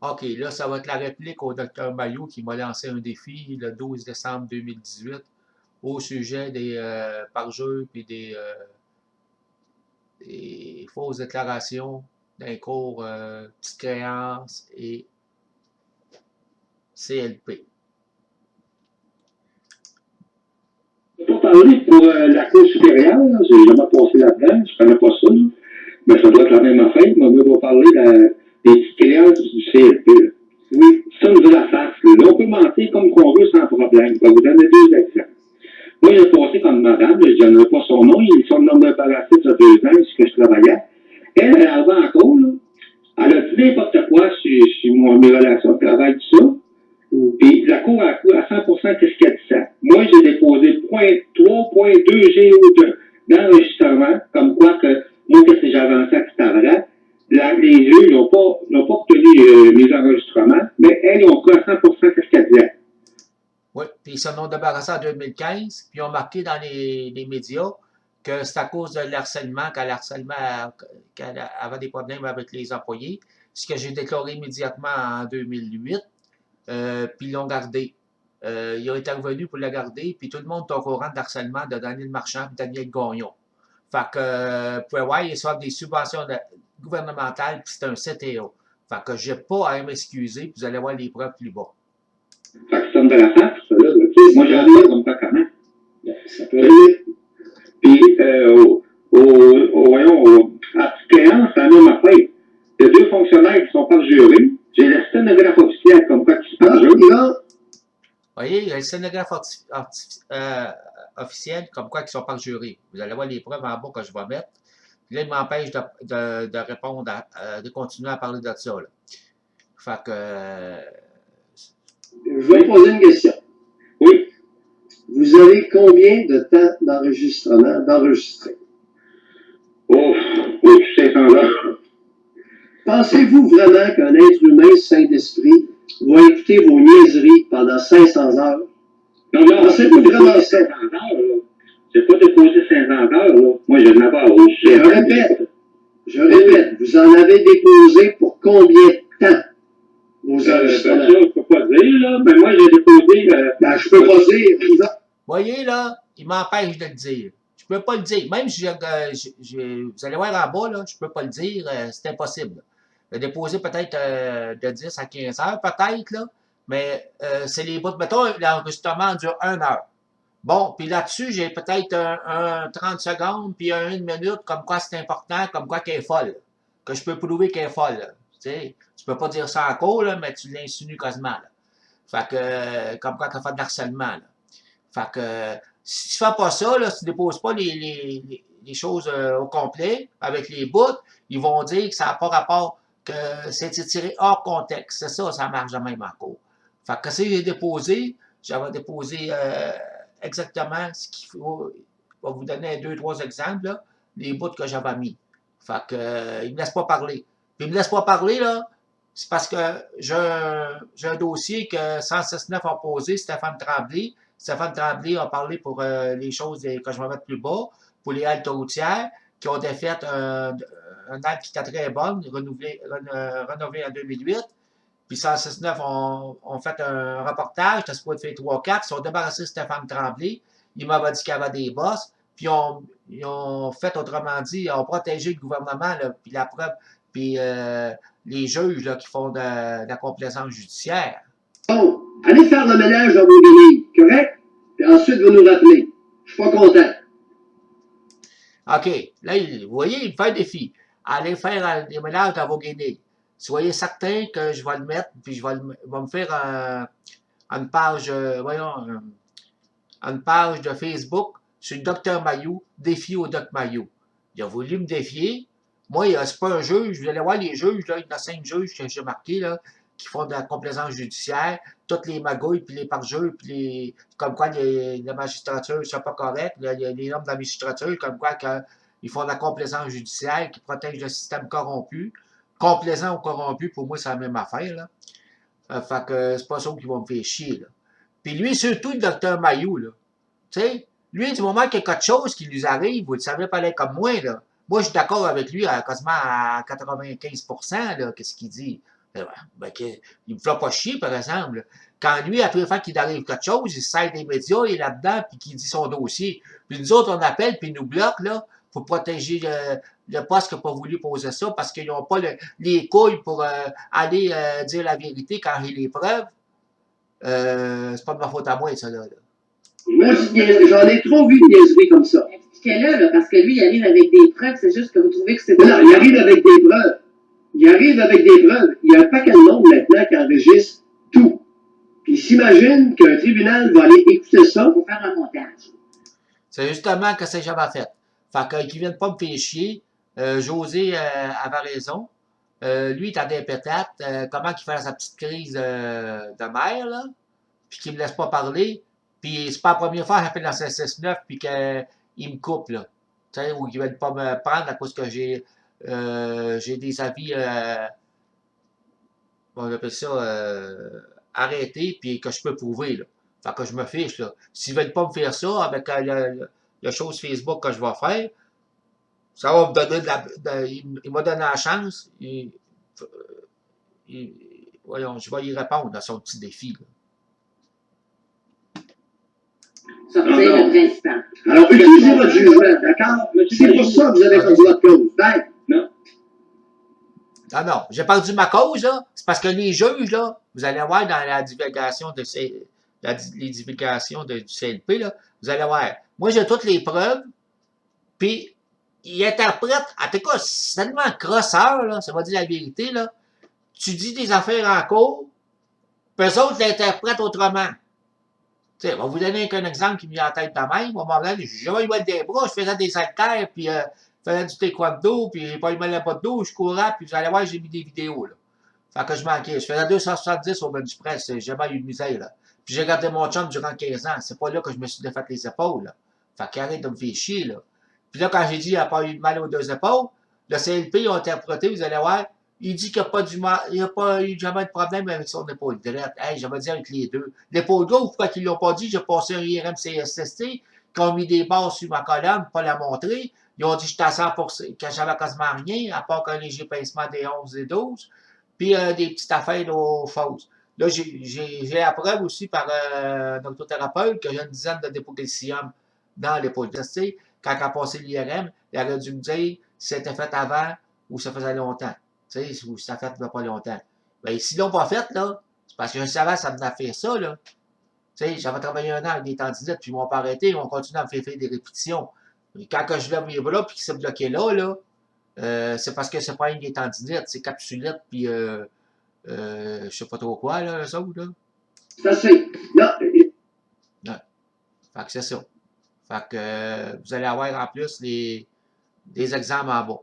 OK, là, ça va être la réplique au docteur Maillot qui m'a lancé un défi le 12 décembre 2018 au sujet des parjures et des fausses déclarations d'un cours petite créance et CLP. Je peux pas parler pour la Cour supérieure, j'ai jamais passé là-dedans, je connais pas ça, là. Mais ça doit être la même affaire, mais on va parler des petites créances du CLP. Là. Oui, ça nous dit la face. Là, on peut mentir comme qu'on veut sans problème. Je vais vous donner deux exemples. Moi, j'ai passé comme madame, je ne donnerai pas son nom, ils sont nommés par la suite il y a 2 ans, ce que je travaillais. Elle avait encore, là, elle a dit n'importe quoi sur mes relations de travail, tout ça. Puis la Cour a cru à 100% qu'est-ce qu'elle dit ça. Moi, j'ai déposé 3.2 GO d'enregistrement, comme quoi que moi, qu'est-ce que j'ai avancé à cet vrai. Les juges n'ont pas obtenu mes enregistrements, mais elles ont cru à 100% qu'est-ce qu'elle disait. Oui, puis ils s'en ont débarrassé en 2015, puis ils ont marqué dans les médias que c'est à cause de l'harcèlement, qu'elle avait des problèmes avec les employés, ce que j'ai déclaré immédiatement en 2008, puis ils l'ont gardé. Ils ont été revenus pour le garder, puis tout le monde est au courant de l'harcèlement de Daniel Marchand et Daniel Gagnon. Fait que, vous pouvez voir, ils reçoivent des subventions gouvernementales, puis c'est un CTO. Fait que j'ai pas à m'excuser, puis vous allez voir les preuves plus bas. Fait que ça me la face, ça, là. Moi, j'ai rien comme pas comment. Ça peut puis, à petite créance, c'est la même affaire. Il y a deux fonctionnaires qui sont parjurés. J'ai le sténographe officiel comme quoi qui se parjure. Vous voyez, il y a le scénographe officiel comme quoi ils sont parjurés. Vous allez voir les preuves en bas que je vais mettre. Puis là, il m'empêche de répondre, de continuer à parler de ça. Là. Fait que. Je vais poser une question. Oui. Vous avez combien de temps d'enregistré? Oh, oui, 500 heures. Pensez-vous vraiment qu'un être humain sain d'esprit va écouter vos niaiseries pendant 500 heures? Non, pensez-vous vraiment ça? 500 heures, là. J'ai pas déposé 500 heures, là. Moi, je n'ai pas Je répète, vous en avez déposé pour combien de temps? Vos enregistrements? Ça, je peux pas dire, là, mais moi, j'ai déposé... je peux pas dire. Voyez, là, il m'empêche de le dire. Je peux pas le dire. Même si vous allez voir en bas, là, je peux pas le dire, c'est impossible. J'ai déposé peut-être de 10 à 15 heures, peut-être, là, mais c'est les bouts. Mettons, l'enregistrement dure 1 heure. Bon, puis là-dessus, j'ai peut-être un 30 secondes, puis un 1 minute, comme quoi c'est important, comme quoi qu'elle est folle. Que je peux prouver qu'elle est folle. Là. Tu peux pas dire ça en cours, là, mais tu l'insinues quasiment. Là. Fait que, comme quoi qu'elle fait de l'harcèlement. Là. Fait que, si tu fais pas ça, là, si tu déposes pas les choses au complet, avec les bouts, ils vont dire que ça n'a pas rapport, que c'est tiré hors contexte. C'est ça, ça marche de même en cours. Fait que si j'ai déposé, j'avais déposé exactement ce qu'il faut. Je vais vous donner 2-3 exemples, là, les bouts que j'avais mis. Fait que, il me laisse pas parler. Puis il me laisse pas parler, là, c'est parce que j'ai un dossier que 169 a posé, Stéphane Tremblay. Stéphane Tremblay a parlé pour les choses que je vais mettre plus bas, pour les haltes routières, qui ont défait un halte qui était très bonne, rénovée en 2008. Puis 169 ont fait un reportage, c'était supposé faire 3-4, ils sont débarrassés de Stéphane Tremblay. Il m'avait dit qu'il y avait des bosses, puis ils ont fait, autrement dit, ils ont protégé le gouvernement, là, puis la preuve, puis les juges là, qui font de la complaisance judiciaire. Bon, allez faire le ménage dans vos guenilles, correct? Puis ensuite, vous nous rappelez. Je suis pas content. OK, là, vous voyez, il me fait un défi. Allez faire des ménages dans vos guenilles. Soyez certains que je vais le mettre, puis je vais me faire une page, une page de Facebook sur le Dr Mayou, défi au Dr Mayou. Il a voulu me défier. Moi, c'est pas un juge. Vous allez voir les juges, là, il y en a 5 juges que j'ai marqués, là, qui font de la complaisance judiciaire, toutes les magouilles, puis les parjures, puis comme quoi la magistrature, c'est pas correct, les normes de la magistrature, comme quoi ils font de la complaisance judiciaire qui protège le système corrompu. Complaisant ou corrompu, pour moi, c'est la même affaire, là. Fait que c'est pas ça qui va me faire chier, là. Puis lui, surtout le docteur Mayou, là. Tu sais, lui, du moment qu'il y a quelque chose qui lui arrive, vous le savez pas aller comme moi, là. Moi, je suis d'accord avec lui quasiment à 95%, là, qu'est-ce qu'il dit. Ben, il me fait pas chier, par exemple. Quand lui, après le fait qu'il arrive quelque chose, il sert des médias, il est là-dedans, puis qu'il dit son dossier. Puis nous autres, on appelle, puis ils nous bloquent, là, pour protéger le poste qui n'a pas voulu poser ça, parce qu'ils n'ont pas les couilles pour aller dire la vérité quand il y a les preuves. C'est pas de ma faute à moi, ça, là. Moi, j'en ai trop vu de niaiseries comme ça. Expliquez-le, là, parce que lui, il arrive avec des preuves, c'est juste que vous trouvez que c'est... Non, il arrive avec des preuves. Il arrive avec des preuves. Il y a un paquet de monde maintenant qui enregistre tout. Puis il s'imagine qu'un tribunal va aller écouter ça. Pour faire un montage. C'est justement que c'est jamais fait. Fait qu'ils viennent pas me faire chier. José avait raison. Lui, il a des pétates. Comment qu'il fait sa petite crise de mère, là? Puis qu'il me laisse pas parler. Puis c'est pas la première fois que j'appelle la 669 puis qu'il me coupe, là. Tu sais, ou qu'ils veulent pas me prendre à cause que j'ai des avis, on appelle ça, arrêtés, puis que je peux prouver, là. Fait que je me fiche, là. S'ils veulent pas me faire ça avec la chose Facebook que je vais faire, ça va me donner il m'a donné la chance. Voyons, je vais y répondre à son petit défi, là. Sortir le principal. Alors, utilisez votre jugement, d'accord? C'est pour ça que vous avez perdu votre cause. Ben, non. Ah non, j'ai perdu ma cause, là. C'est parce que les juges, là, vous allez voir dans la divulgation les divulgations du CLP, là, vous allez voir. Moi, j'ai toutes les preuves, puis il interprète, en tout cas, c'est tellement crosseur, là, ça va dire la vérité, là. Tu dis des affaires en cours, puis eux autres l'interprètent autrement. Tu sais, on va vous donner qu'un exemple qui me vient en tête de même. Au moment où j'avais eu des bras, je faisais des haltères, puis je faisais du taekwondo, puis j'ai pas eu mal à pas de dos, je courais, puis vous allez voir, j'ai mis des vidéos, là. Fait que je manquais. Je faisais 270 au bench press, j'ai jamais eu de misère, là. Puis j'ai gardé mon chum durant 15 ans. C'est pas là que je me suis défait les épaules, là. Fait qu'arrête de me faire chier, là. Puis là, quand j'ai dit qu'il n'a pas eu de mal aux deux épaules, le CLP, ils ont interprété, vous allez voir, il dit qu'il n'y a pas eu jamais de problème avec son épaule droite. Hey, j'avais dit avec les deux. L'épaule gauche, pourquoi qu'ils l'ont pas dit? J'ai passé un IRM CSST, qui ont mis des barres sur ma colonne, pas la montrer. Ils ont dit que j'étais à 100%, que j'avais quasiment rien, à part qu'un léger pincement des 11 et 12, puis des petites affaires aux fausses. Là, j'ai la preuve aussi par un orthothérapeute que j'ai une dizaine de dépôts de calcium dans l'épaule droite. Quand elle a passé l'IRM, il aurait dû me dire si c'était fait avant ou ça faisait longtemps. Tu sais, ou ça fait pas longtemps. Ben, s'ils l'ont pas fait, là, c'est parce que je savais que ça venait faire ça, là. Tu sais, j'avais travaillé un an avec des tendinites, puis ils m'ont pas arrêté, ils ont continué à me faire des répétitions. Et quand que je lève mes bras, puis qu'ils s'est bloqué là, c'est parce que c'est pas une des tendinites, c'est capsulite, puis je sais pas trop quoi, là, ça ou là. Ça, c'est. Non. Ouais. Fait que c'est ça. Fait que vous allez avoir en plus des examens en bas.